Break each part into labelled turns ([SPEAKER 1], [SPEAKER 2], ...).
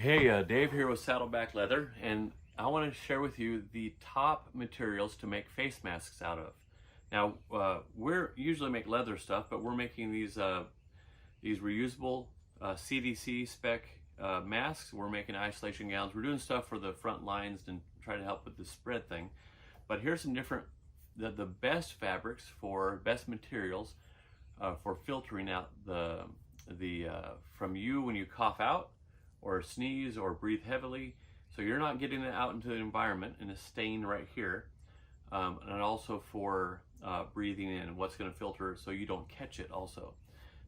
[SPEAKER 1] Hey, Dave here with Saddleback Leather, and I want to share with you the top materials to make face masks out of. Now, we're usually make leather stuff, but we're making these reusable CDC spec masks. We're making isolation gowns. We're doing stuff for the front lines and try to help with the spread thing. But here's some different, the best fabrics for best materials for filtering out the from you when you cough out or sneeze or breathe heavily, so you're not getting it out into the environment and it's staying right here, and also for breathing in what's going to filter so you don't catch it also.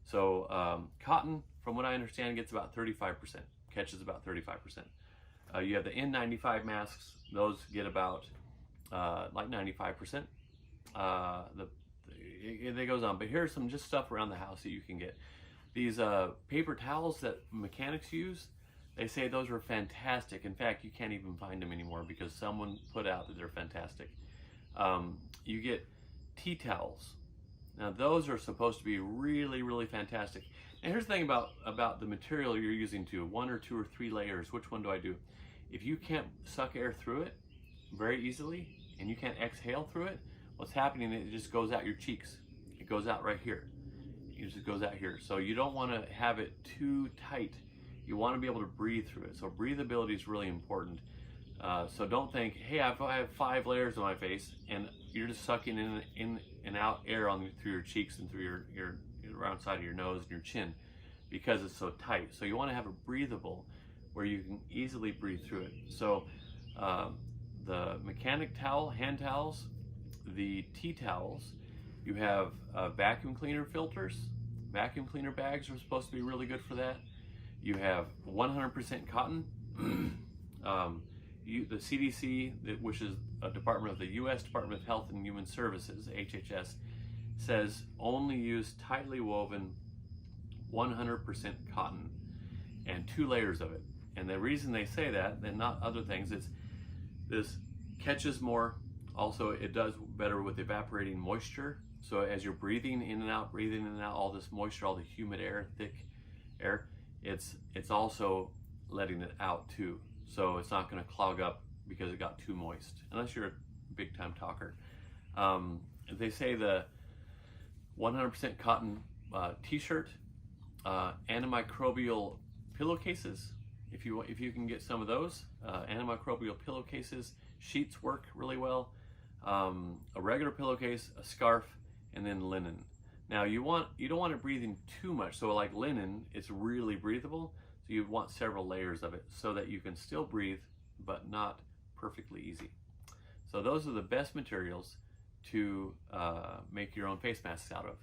[SPEAKER 1] So cotton, from what I understand, gets about 35%, catches about 35%. You have the N95 masks, those get about like 95%. It goes on, but here's some just stuff around the house that you can get. These paper towels that mechanics use, they say those are fantastic. In fact, you can't even find them anymore because someone put out that they're fantastic. You get tea towels. Now those are supposed to be really, really fantastic. And here's the thing about the material you're using too. 1 or 2 or 3 layers. Which one do I do? If you can't suck air through it very easily and you can't exhale through it, what's happening is it just goes out your cheeks. It goes out right here. It just goes out here. So you don't want to have it too tight. You want to be able to breathe through it. So breathability is really important. So don't think, hey, I have 5 layers on my face, and you're just sucking in and out air through your cheeks and through your around side of your nose and your chin because it's so tight. So you want to have it breathable where you can easily breathe through it. So the mechanic towel, hand towels, the tea towels, you have vacuum cleaner filters. Vacuum cleaner bags are supposed to be really good for that. You have 100% cotton. The CDC, which is a department of the U.S. Department of Health and Human Services, HHS, says only use tightly woven 100% cotton and 2 layers of it. And the reason they say that, and not other things, is this catches more. Also, it does better with evaporating moisture. So as you're breathing in and out, all this moisture, all the humid air, thick air, it's also letting it out too. So it's not going to clog up because it got too moist, unless you're a big time talker. They say the 100% cotton t-shirt, antimicrobial pillowcases, if you can get some of those, antimicrobial pillowcases, sheets work really well. A regular pillowcase, a scarf, and then linen. Now you don't want it breathing too much. So like linen, it's really breathable. So you want several layers of it so that you can still breathe, but not perfectly easy. So those are the best materials to make your own face masks out of.